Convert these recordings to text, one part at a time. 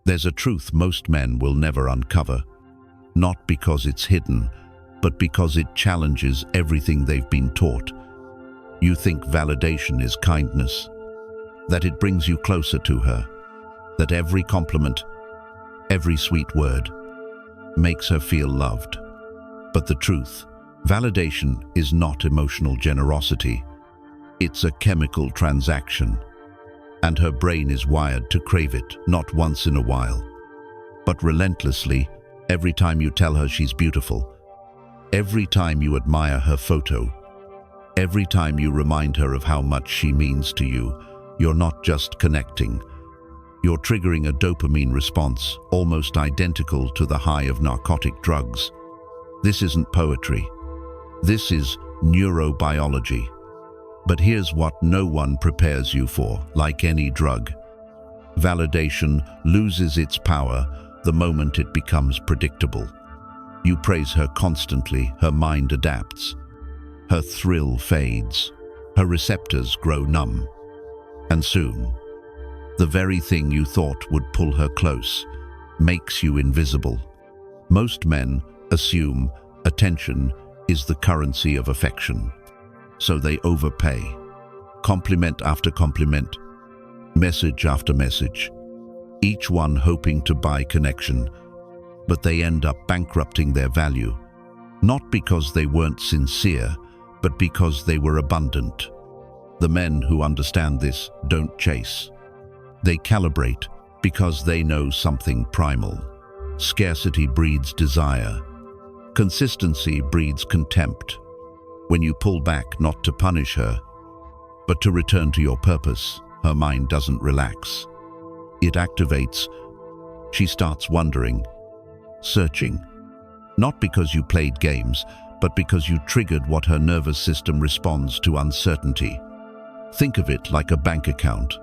There's a truth most men will never uncover, not because it's hidden, but because it challenges everything they've been taught. You think validation is kindness, that it brings you closer to her, that every compliment, every sweet word, makes her feel loved. But the truth, validation is not emotional generosity. It's a chemical transaction, and her brain is wired to crave it, not once in a while, but relentlessly, every time you tell her she's beautiful, every time you admire her photo, every time you remind her of how much she means to you. You're not just connecting, you're triggering a dopamine response almost identical to the high of narcotic drugs. This isn't poetry. This is neurobiology. But here's what no one prepares you for. Like any drug, validation loses its power the moment it becomes predictable. You praise her constantly, her mind adapts. Her thrill fades, her receptors grow numb. And soon, the very thing you thought would pull her close makes you invisible. Most men assume attention is the currency of affection, so they overpay. Compliment after compliment, message after message, each one hoping to buy connection, but they end up bankrupting their value, not because they weren't sincere, but because they were abundant. The men who understand this don't chase. They calibrate because they know something primal. Scarcity breeds desire. Consistency breeds contempt. When you pull back not to punish her, but to return to your purpose, her mind doesn't relax. It activates. She starts wondering, searching, not because you played games, but because you triggered what her nervous system responds to: uncertainty. Think of it like a bank account.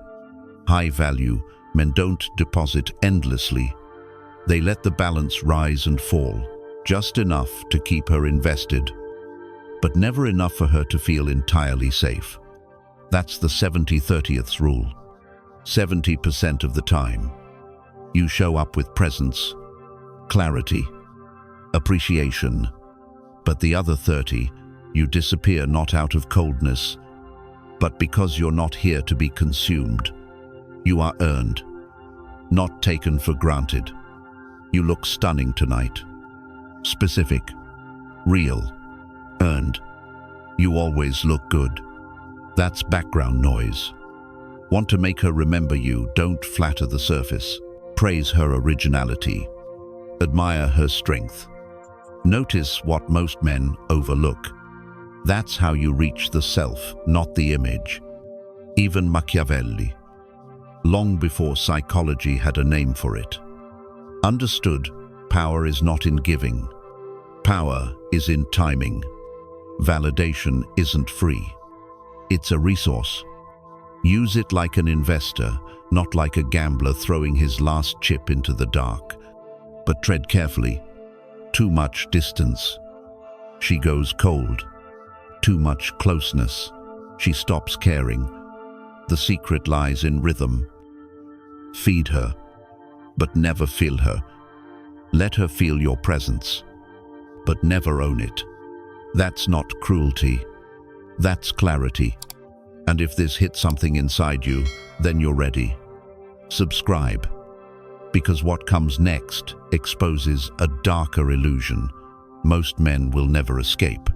High value men don't deposit endlessly. They let the balance rise and fall, just enough to keep her invested, but never enough for her to feel entirely safe. That's the 70-30th rule. 70% of the time, you show up with presence, clarity, appreciation, but the other 30, you disappear not out of coldness, but because you're not here to be consumed. You are earned, not taken for granted. You look stunning tonight. Specific, real, earned. You always look good. That's background noise. Want to make her remember you? Don't flatter the surface. Praise her originality. Admire her strength. Notice what most men overlook. That's how you reach the self, not the image. Even Machiavelli, long before psychology had a name for it, understood power is not in giving. Power is in timing. Validation isn't free. It's a resource. Use it like an investor, not like a gambler throwing his last chip into the dark. But tread carefully. Too much distance, she goes cold. Too much closeness, she stops caring. The secret lies in rhythm. Feed her, but never fill her. Let her feel your presence, but never own it. That's not cruelty. That's clarity. And if this hits something inside you, then you're ready. Subscribe, because what comes next exposes a darker illusion most men will never escape.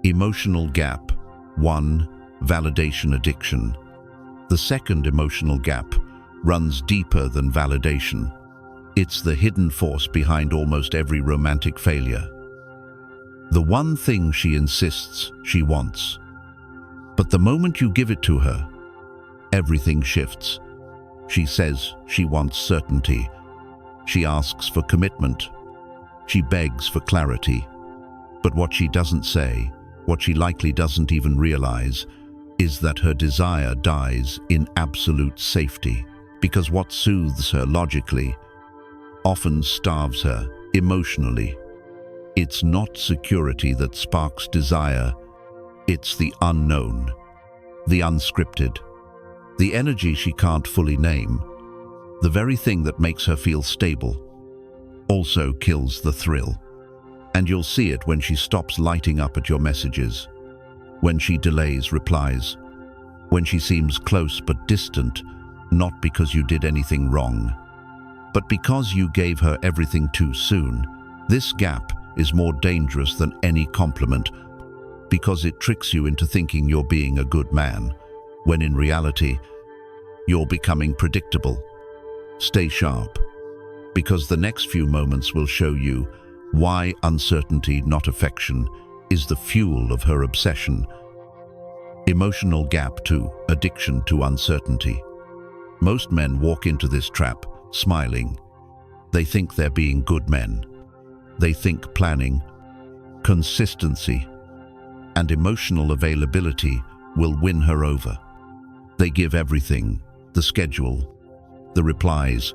Emotional gap. 1. Validation addiction. The second emotional gap runs deeper than validation. It's the hidden force behind almost every romantic failure. The one thing she insists she wants. But the moment you give it to her, everything shifts. She says she wants certainty. She asks for commitment. She begs for clarity. But what she doesn't say, what she likely doesn't even realize, is that her desire dies in absolute safety, because what soothes her logically often starves her emotionally. It's not security that sparks desire, it's the unknown, the unscripted, the energy she can't fully name. The very thing that makes her feel stable also kills the thrill. And you'll see it when she stops lighting up at your messages, when she delays replies, when she seems close but distant, not because you did anything wrong, but because you gave her everything too soon. This gap is more dangerous than any compliment because it tricks you into thinking you're being a good man, when in reality, you're becoming predictable. Stay sharp, because the next few moments will show you why uncertainty, not affection, is the fuel of her obsession. Emotional gap 2, addiction to uncertainty. Most men walk into this trap smiling. They think they're being good men. They think planning, consistency, and emotional availability will win her over. They give everything, the schedule, the replies,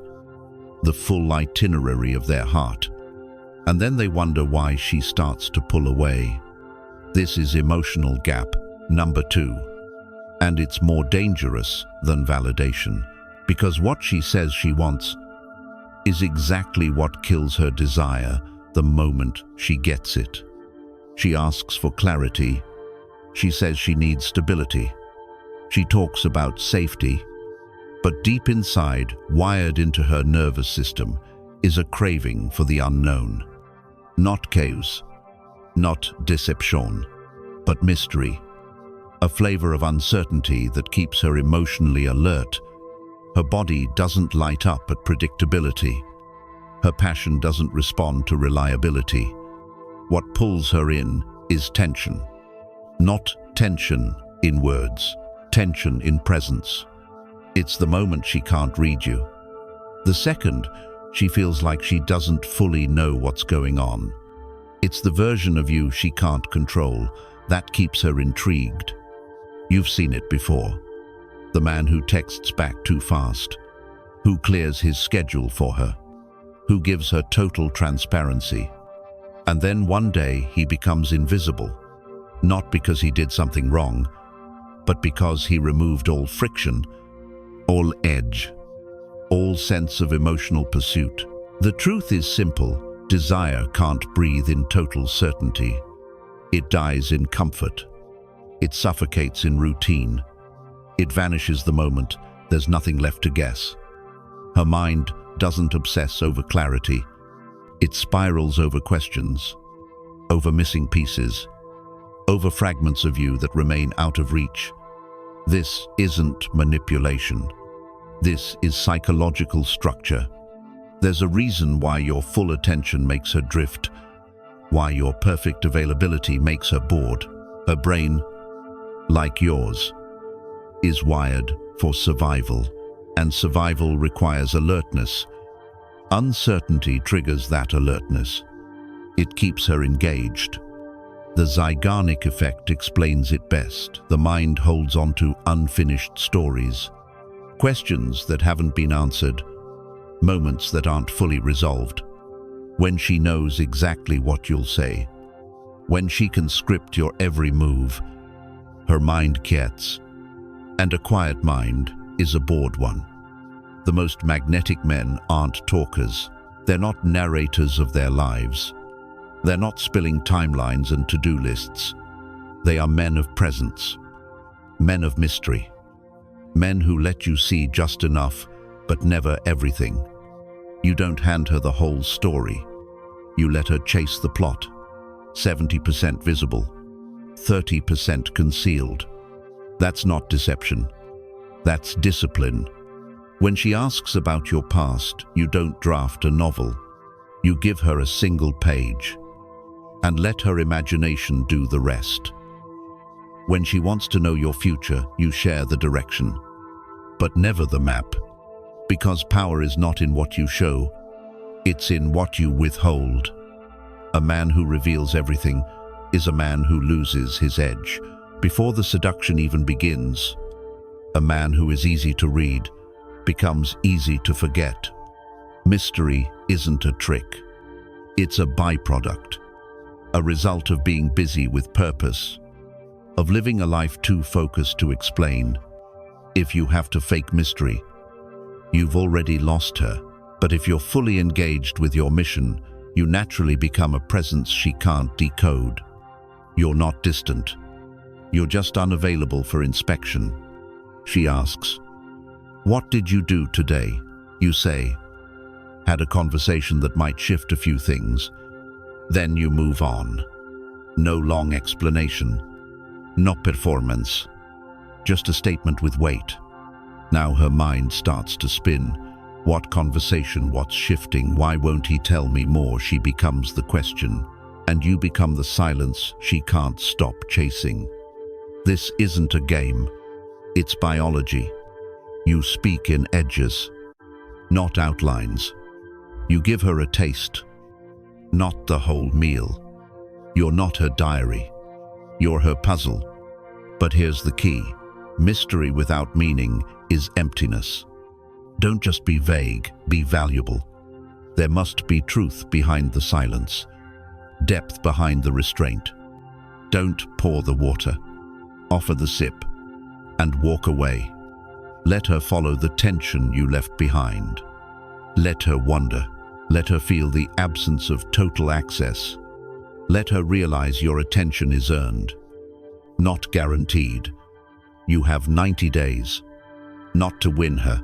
the full itinerary of their heart. And then they wonder why she starts to pull away. This is emotional gap number 2. And it's more dangerous than validation, because what she says she wants is exactly what kills her desire the moment she gets it. She asks for clarity. She says she needs stability. She talks about safety. But deep inside, wired into her nervous system, is a craving for the unknown. Not chaos, not deception, but mystery. A flavor of uncertainty that keeps her emotionally alert. Her body doesn't light up at predictability. Her passion doesn't respond to reliability. What pulls her in is tension. Not tension in words, tension in presence. It's the moment she can't read you. The second, she feels like she doesn't fully know what's going on. It's the version of you she can't control that keeps her intrigued. You've seen it before. The man who texts back too fast, who clears his schedule for her, who gives her total transparency. And then one day he becomes invisible, not because he did something wrong, but because he removed all friction, all edge, all sense of emotional pursuit. The truth is simple. Desire can't breathe in total certainty. It dies in comfort. It suffocates in routine. It vanishes the moment there's nothing left to guess. Her mind doesn't obsess over clarity. It spirals over questions, over missing pieces, over fragments of you that remain out of reach. This isn't manipulation. This is psychological structure. There's a reason why your full attention makes her drift, why your perfect availability makes her bored. Her brain, like yours, is wired for survival, and survival requires alertness. Uncertainty triggers that alertness. It keeps her engaged. The Zeigarnik effect explains it best. The mind holds on to unfinished stories, questions that haven't been answered, moments that aren't fully resolved. When she knows exactly what you'll say, when she can script your every move, her mind quiets. And a quiet mind is a bored one. The most magnetic men aren't talkers. They're not narrators of their lives. They're not spilling timelines and to-do lists. They are men of presence, men of mystery, men who let you see just enough, but never everything. You don't hand her the whole story. You let her chase the plot. 70% visible, 30% concealed. That's not deception. That's discipline. When she asks about your past, you don't draft a novel. You give her a single page and let her imagination do the rest. When she wants to know your future, you share the direction, but never the map, because power is not in what you show, it's in what you withhold. A man who reveals everything is a man who loses his edge before the seduction even begins. A man who is easy to read becomes easy to forget. Mystery isn't a trick. It's a byproduct, a result of being busy with purpose, of living a life too focused to explain. If you have to fake mystery, You've already lost her. But if you're fully engaged with your mission, you naturally become a presence she can't decode. You're not distant. You're just unavailable for inspection. She asks, "What did you do today?" You say, "Had a conversation that might shift a few things." Then you move on. No long explanation. No performance. Just a statement with weight. Now her mind starts to spin. What conversation? What's shifting? Why won't he tell me more? She becomes the question, and you become the silence she can't stop chasing. This isn't a game. It's biology. You speak in edges, not outlines. You give her a taste, not the whole meal. You're not her diary. You're her puzzle. But here's the key. Mystery without meaning is emptiness. Don't just be vague, be valuable. There must be truth behind the silence, depth behind the restraint. Don't pour the water. Offer the sip and walk away. Let her follow the tension you left behind. Let her wonder. Let her feel the absence of total access. Let her realize your attention is earned, not guaranteed. You have 90 days, not to win her,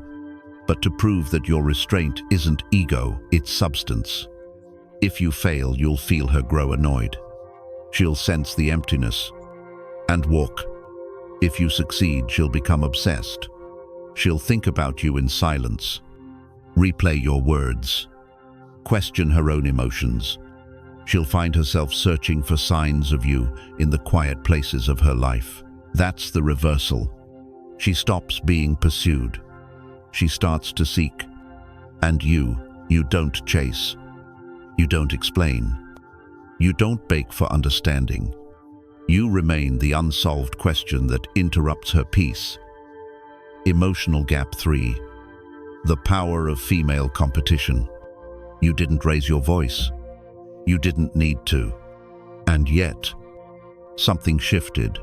but to prove that your restraint isn't ego, it's substance. If you fail, you'll feel her grow annoyed. She'll sense the emptiness and walk. If you succeed, she'll become obsessed. She'll think about you in silence, replay your words, question her own emotions. She'll find herself searching for signs of you in the quiet places of her life. That's the reversal. She stops being pursued. She starts to seek. And you don't chase. You don't explain. You don't beg for understanding. You remain the unsolved question that interrupts her peace. Emotional gap 3. The power of female competition. You didn't raise your voice. You didn't need to. And yet, something shifted.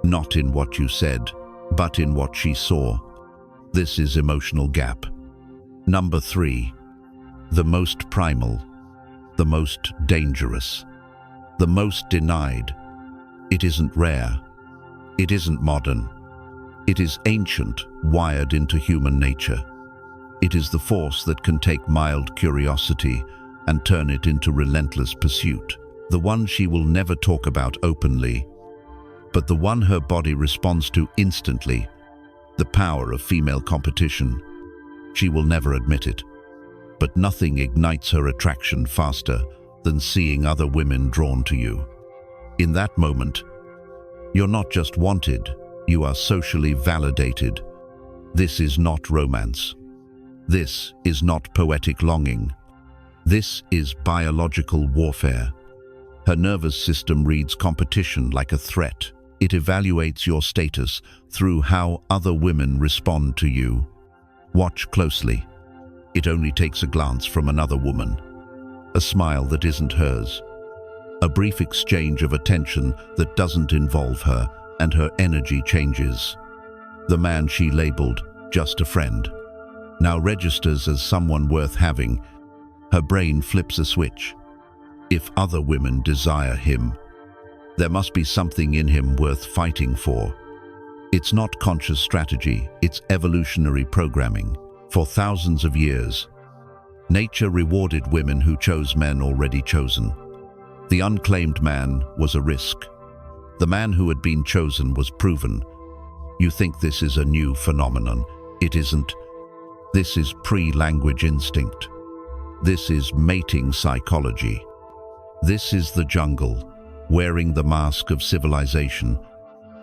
Not in what you said, but in what she saw. This is emotional gap. Number 3. The most primal, the most dangerous, the most denied. It isn't rare. It isn't modern. It is ancient, wired into human nature. It is the force that can take mild curiosity and turn it into relentless pursuit. The one she will never talk about openly, but the one her body responds to instantly. The power of female competition. She will never admit it, but nothing ignites her attraction faster than seeing other women drawn to you. In that moment, you're not just wanted, you are socially validated. This is not romance. This is not poetic longing. This is biological warfare. Her nervous system reads competition like a threat. It evaluates your status through how other women respond to you. Watch closely. It only takes a glance from another woman, a smile that isn't hers, a brief exchange of attention that doesn't involve her, and her energy changes. The man she labeled just a friend now registers as someone worth having. Her brain flips a switch. If other women desire him, there must be something in him worth fighting for. It's not conscious strategy, it's evolutionary programming. For thousands of years, nature rewarded women who chose men already chosen. The unclaimed man was a risk. The man who had been chosen was proven. You think this is a new phenomenon. It isn't. This is pre-language instinct. This is mating psychology. This is the jungle, wearing the mask of civilization.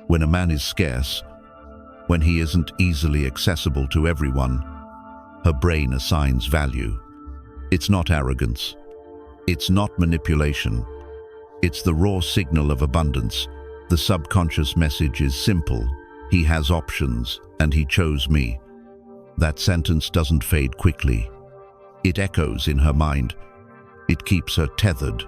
When a man is scarce, when he isn't easily accessible to everyone, her brain assigns value. It's not arrogance. It's not manipulation. It's the raw signal of abundance. The subconscious message is simple. He has options, and he chose me. That sentence doesn't fade quickly. It echoes in her mind. It keeps her tethered.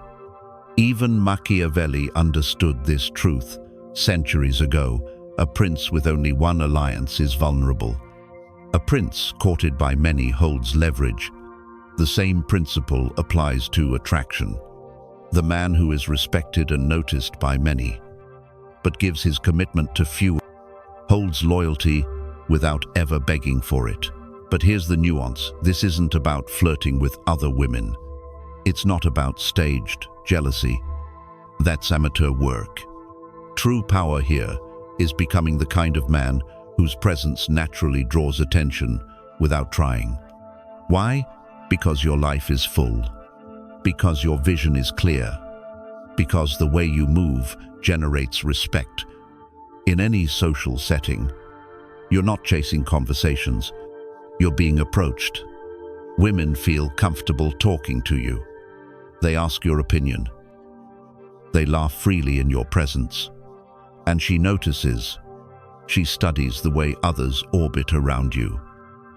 Even Machiavelli understood this truth centuries ago. A prince with only one alliance is vulnerable. A prince courted by many holds leverage. The same principle applies to attraction. The man who is respected and noticed by many, but gives his commitment to few, holds loyalty without ever begging for it. But here's the nuance. This isn't about flirting with other women. It's not about staged jealousy. That's amateur work. True power here is becoming the kind of man whose presence naturally draws attention without trying. Why? Because your life is full. Because your vision is clear. Because the way you move generates respect. In any social setting, you're not chasing conversations, you're being approached. Women feel comfortable talking to you. They ask your opinion. They laugh freely in your presence. And she notices. She studies the way others orbit around you.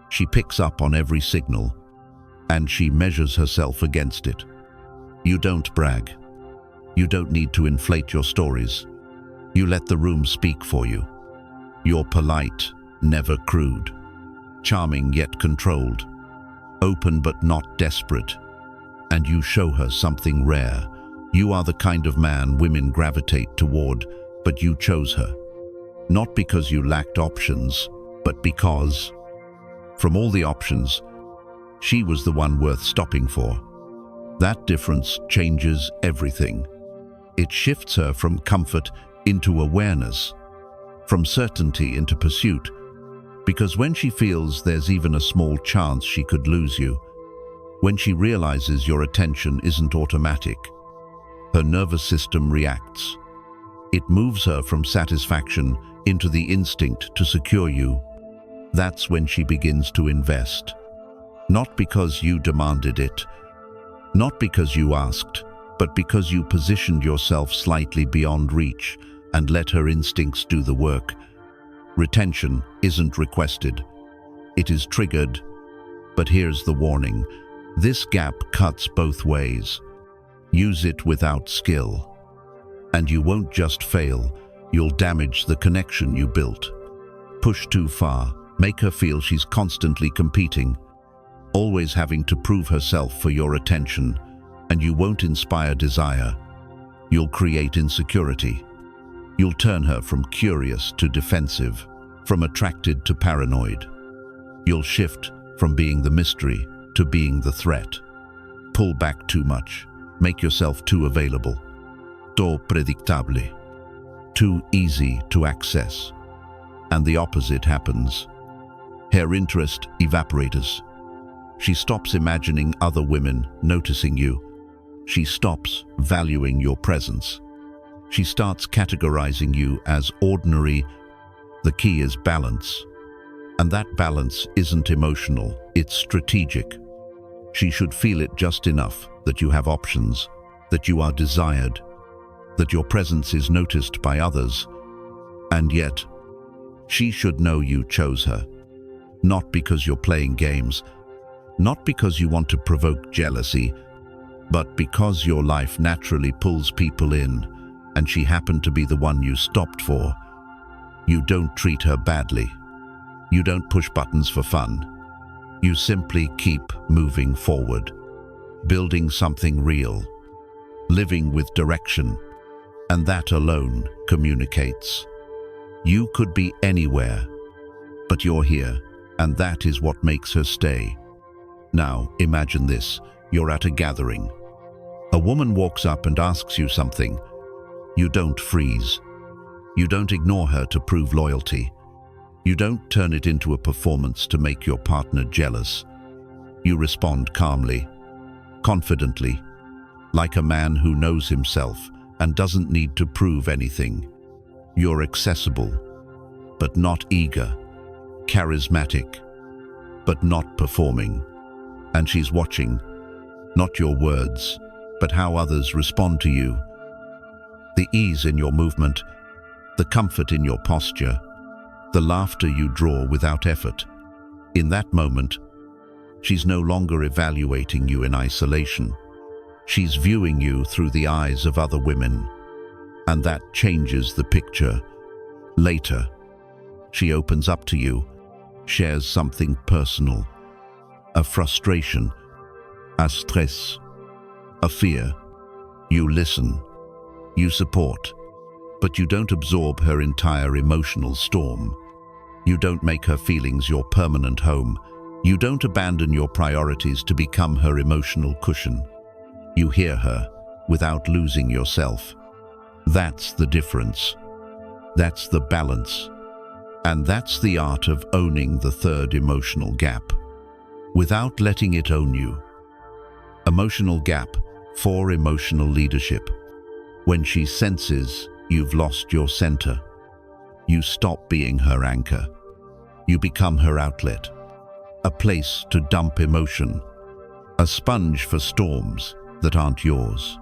She picks up on every signal, and she measures herself against it. You don't brag. You don't need to inflate your stories. You let the room speak for you. You're polite, never crude. Charming yet controlled. Open but not desperate. And you show her something rare. You are the kind of man women gravitate toward, but you chose her. Not because you lacked options, but because, from all the options, she was the one worth stopping for. That difference changes everything. It shifts her from comfort into awareness, from certainty into pursuit, because when she feels there's even a small chance she could lose you, when she realizes your attention isn't automatic, her nervous system reacts. It moves her from satisfaction into the instinct to secure you. That's when she begins to invest. Not because you demanded it, not because you asked, but because you positioned yourself slightly beyond reach and let her instincts do the work. Retention isn't requested. It is triggered. But here's the warning. This gap cuts both ways. Use it without skill. And you won't just fail, you'll damage the connection you built. Push too far, make her feel she's constantly competing, always having to prove herself for your attention, and you won't inspire desire. You'll create insecurity. You'll turn her from curious to defensive, from attracted to paranoid. You'll shift from being the mystery to being the threat. Pull back too much, make yourself too available. Too predictable, too easy to access. And the opposite happens. Her interest evaporates. She stops imagining other women noticing you. She stops valuing your presence. She starts categorizing you as ordinary. The key is balance. And that balance isn't emotional, it's strategic. She should feel it just enough that you have options, that you are desired, that your presence is noticed by others. And yet, she should know you chose her. Not because you're playing games, not because you want to provoke jealousy, but because your life naturally pulls people in, and she happened to be the one you stopped for. You don't treat her badly. You don't push buttons for fun. You simply keep moving forward, building something real, living with direction, and that alone communicates. You could be anywhere, but you're here, and that is what makes her stay. Now, imagine this. You're at a gathering. A woman walks up and asks you something. You don't freeze. You don't ignore her to prove loyalty. You don't turn it into a performance to make your partner jealous. You respond calmly, confidently, like a man who knows himself and doesn't need to prove anything. You're accessible, but not eager, charismatic, but not performing. And she's watching, not your words, but how others respond to you. The ease in your movement, the comfort in your posture, the laughter you draw without effort. In that moment, she's no longer evaluating you in isolation. She's viewing you through the eyes of other women, and that changes the picture. Later, she opens up to you, shares something personal, a frustration, a stress, a fear. You listen, you support, but you don't absorb her entire emotional storm. You don't make her feelings your permanent home. You don't abandon your priorities to become her emotional cushion. You hear her without losing yourself. That's the difference. That's the balance. And that's the art of owning the third emotional gap, without letting it own you. Emotional gap for emotional leadership. When she senses you've lost your center, you stop being her anchor. You become her outlet, a place to dump emotion, a sponge for storms that aren't yours.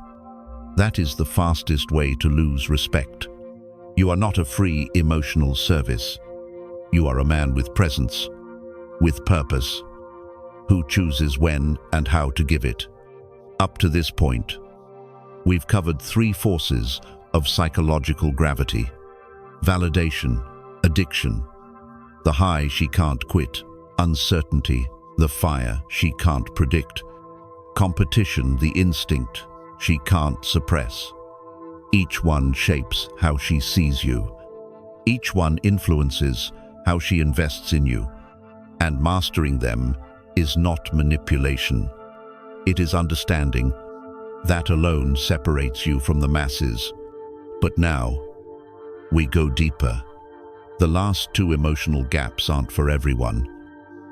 That is the fastest way to lose respect. You are not a free emotional service. You are a man with presence, with purpose, who chooses when and how to give it. Up to this point, we've covered 3 forces of psychological gravity: validation, addiction, the high she can't quit; uncertainty, the fire she can't predict; competition, the instinct she can't suppress. Each one shapes how she sees you. Each one influences how she invests in you. And mastering them is not manipulation. It is understanding. That alone separates you from the masses. But now, we go deeper. The last 2 emotional gaps aren't for everyone.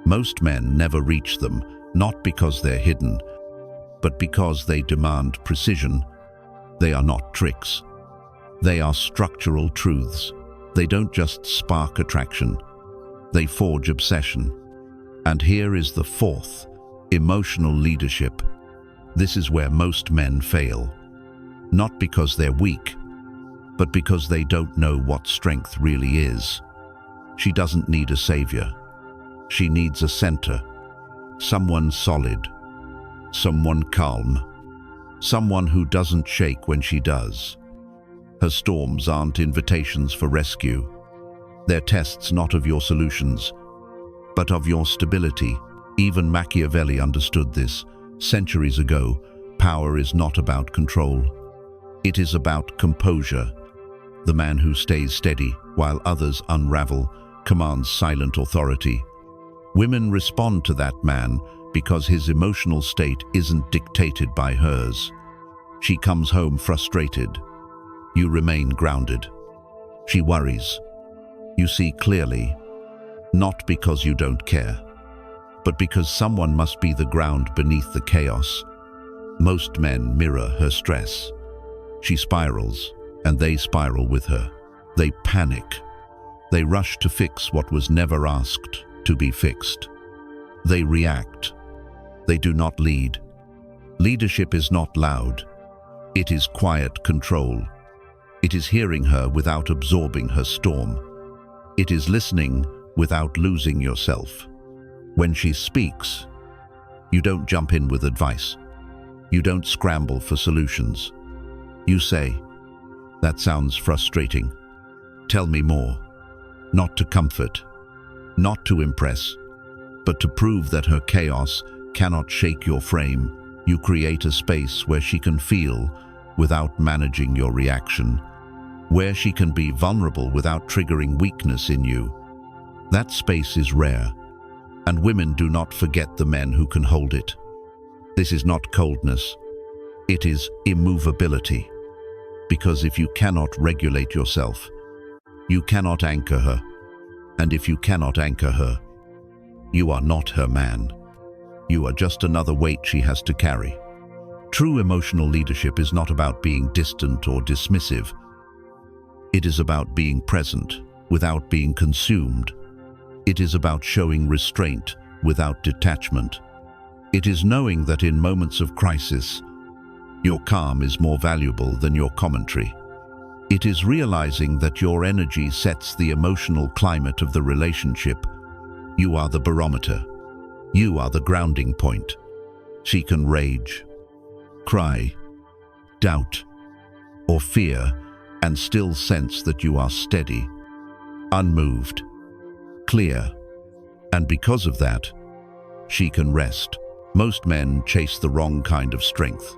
Most men never reach them, not because they're hidden, but because they demand precision. They are not tricks. They are structural truths. They don't just spark attraction. They forge obsession. And here is the 4th, emotional leadership. This is where most men fail. Not because they're weak, but because they don't know what strength really is. She doesn't need a savior. She needs a center. Someone solid. Someone calm. Someone who doesn't shake when she does. Her storms aren't invitations for rescue. They're tests not of your solutions, but of your stability. Even Machiavelli understood this. Centuries ago, power is not about control. It is about composure. The man who stays steady while others unravel commands silent authority. Women respond to that man because his emotional state isn't dictated by hers. She comes home frustrated. You remain grounded. She worries. You see clearly, not because you don't care, but because someone must be the ground beneath the chaos. Most men mirror her stress. She spirals, and they spiral with her. They panic. They rush to fix what was never asked to be fixed. They react. They do not lead. Leadership is not loud. It is quiet control. It is hearing her without absorbing her storm. It is listening without losing yourself. When she speaks, you don't jump in with advice. You don't scramble for solutions. You say, "That sounds frustrating. Tell me more." Not to comfort, not to impress, but to prove that her chaos cannot shake your frame. You create a space where she can feel without managing your reaction, where she can be vulnerable without triggering weakness in you. That space is rare, and women do not forget the men who can hold it. This is not coldness, it is immovability. Because if you cannot regulate yourself, you cannot anchor her. And if you cannot anchor her, you are not her man. You are just another weight she has to carry. True emotional leadership is not about being distant or dismissive. It is about being present without being consumed. It is about showing restraint without detachment. It is knowing that in moments of crisis, your calm is more valuable than your commentary. It is realizing that your energy sets the emotional climate of the relationship. You are the barometer. You are the grounding point. She can rage, cry, doubt, or fear, and still sense that you are steady, unmoved, clear, And because of that, she can rest. Most men chase the wrong kind of strength.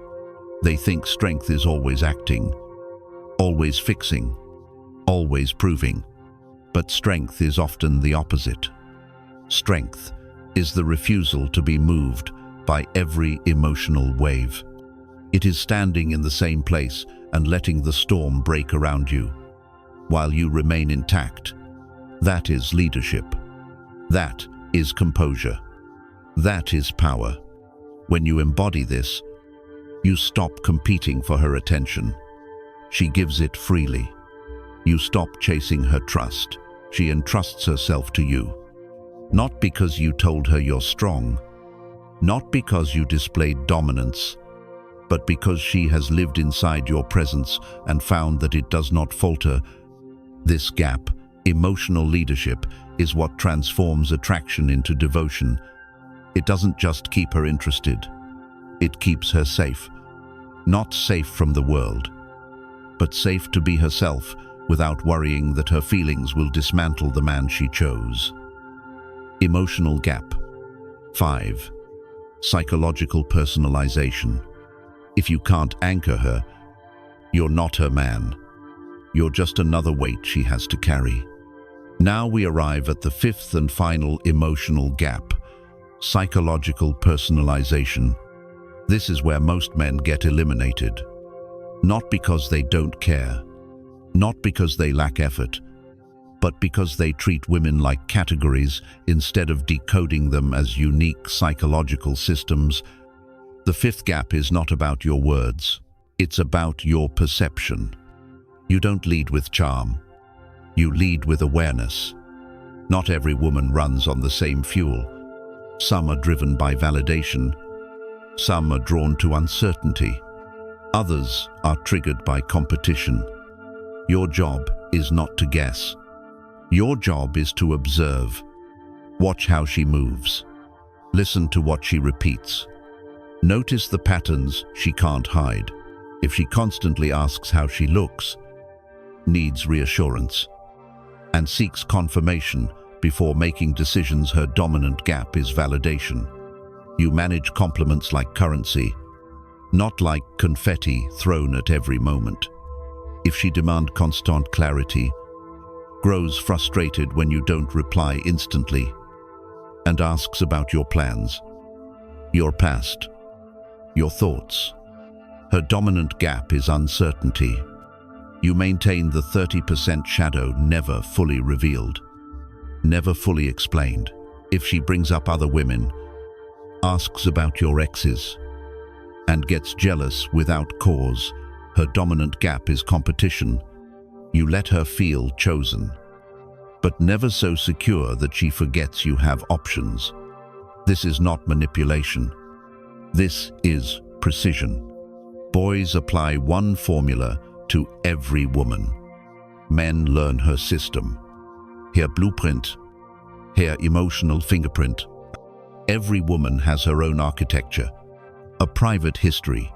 They think strength is always acting, always fixing, always proving. But strength is often the opposite. Strength is the refusal to be moved by every emotional wave. It is standing in the same place and letting the storm break around you, while you remain intact. That is leadership. That is composure. That is power. When you embody this, you stop competing for her attention. She gives it freely. You stop chasing her trust. She entrusts herself to you. Not because you told her you're strong, not because you displayed dominance, but because she has lived inside your presence and found that it does not falter. This gap, emotional leadership, is what transforms attraction into devotion. It doesn't just keep her interested. It keeps her safe. Not safe from the world, but safe to be herself without worrying that her feelings will dismantle the man she chose. Emotional gap. 5. Psychological personalization. If you can't anchor her, you're not her man. You're just another weight she has to carry. Now we arrive at the 5th and final emotional gap, psychological personalization. This is where most men get eliminated. Not because they don't care, not because they lack effort, but because they treat women like categories instead of decoding them as unique psychological systems. The 5th gap is not about your words. It's about your perception. You don't lead with charm. You lead with awareness. Not every woman runs on the same fuel. Some are driven by validation. Some are drawn to uncertainty. Others are triggered by competition. Your job is not to guess. Your job is to observe. Watch how she moves. Listen to what she repeats. Notice the patterns she can't hide. If she constantly asks how she looks, needs reassurance, and seeks confirmation before making decisions, her dominant gap is validation. You manage compliments like currency, not like confetti thrown at every moment. If she demands constant clarity, grows frustrated when you don't reply instantly, and asks about your plans, your past, your thoughts. Her dominant gap is uncertainty. You maintain the 30% shadow, never fully revealed, never fully explained. If she brings up other women, asks about your exes, and gets jealous without cause, her dominant gap is competition. You let her feel chosen, but never so secure that she forgets you have options. This is not manipulation. This is precision. Boys apply one formula to every woman. Men learn her system, her blueprint, her emotional fingerprint. Every woman has her own architecture, a private history,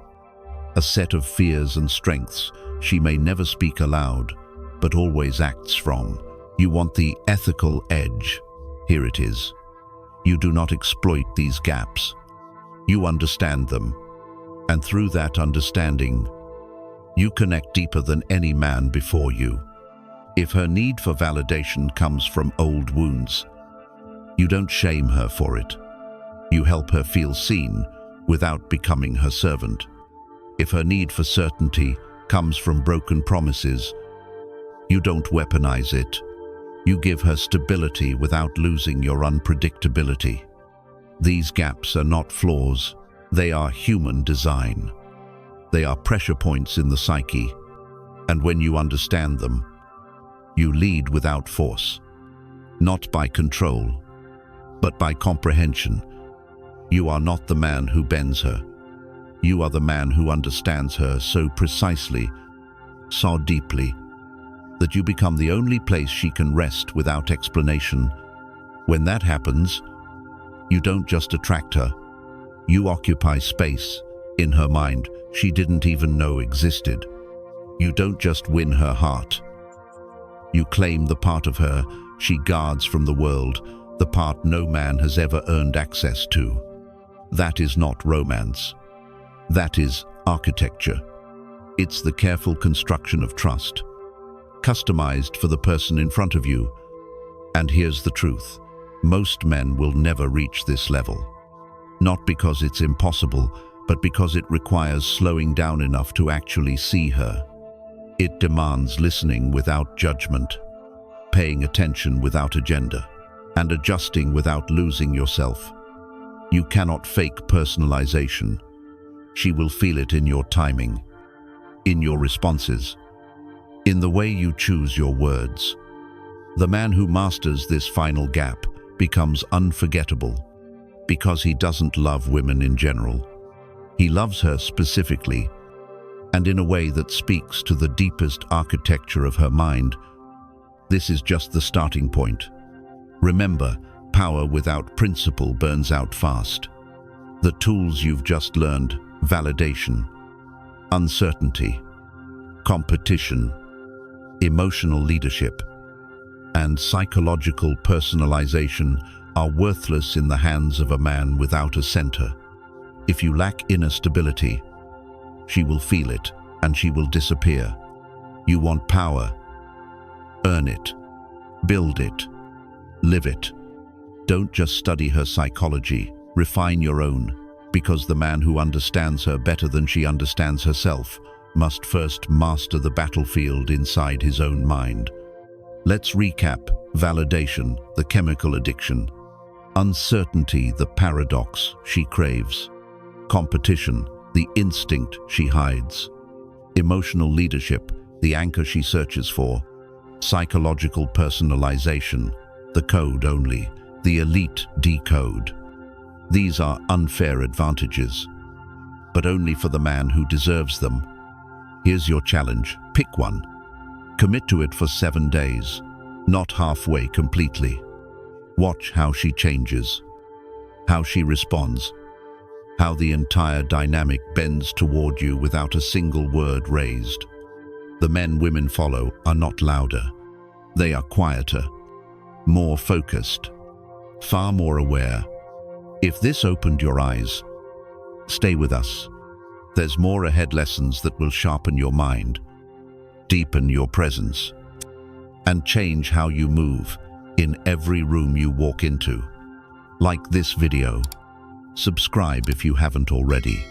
a set of fears and strengths she may never speak aloud, but always acts from. You want the ethical edge. Here it is. You do not exploit these gaps. You understand them, and through that understanding, you connect deeper than any man before you. If her need for validation comes from old wounds, you don't shame her for it. You help her feel seen without becoming her servant. If her need for certainty comes from broken promises, you don't weaponize it. You give her stability without losing your unpredictability. These gaps are not flaws. They are human design. They are pressure points in the psyche, and when you understand them, you lead without force, not by control, but by comprehension. You are not the man who bends her. You are the man who understands her so precisely, so deeply, that you become the only place she can rest without explanation. When that happens, you don't just attract her. You occupy space in her mind she didn't even know existed. You don't just win her heart. You claim the part of her she guards from the world, the part no man has ever earned access to. That is not romance. That is architecture. It's the careful construction of trust, customized for the person in front of you. And here's the truth. Most men will never reach this level. Not because it's impossible, but because it requires slowing down enough to actually see her. It demands listening without judgment, paying attention without agenda, and adjusting without losing yourself. You cannot fake personalization. She will feel it in your timing, in your responses, in the way you choose your words. The man who masters this final gap becomes unforgettable because he doesn't love women in general. He loves her specifically, and in a way that speaks to the deepest architecture of her mind. This is just the starting point. Remember, power without principle burns out fast. The tools you've just learned, validation, uncertainty, competition, emotional leadership, and psychological personalization are worthless in the hands of a man without a center. If you lack inner stability, she will feel it and she will disappear. You want power? Earn it, build it, live it. Don't just study her psychology, refine your own, because the man who understands her better than she understands herself must first master the battlefield inside his own mind. Let's recap: validation, the chemical addiction; uncertainty, the paradox she craves; competition, the instinct she hides; emotional leadership, the anchor she searches for; psychological personalization, the code only the elite decode. These are unfair advantages, but only for the man who deserves them. Here's your challenge: pick one. Commit to it for 7 days, not halfway, completely. Watch how she changes, how she responds, how the entire dynamic bends toward you without a single word raised. The men women follow are not louder. They are quieter, more focused, far more aware. If this opened your eyes, stay with us. There's more ahead, lessons that will sharpen your mind, deepen your presence, and change how you move in every room you walk into. Like this video, subscribe if you haven't already,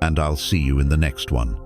and I'll see you in the next one.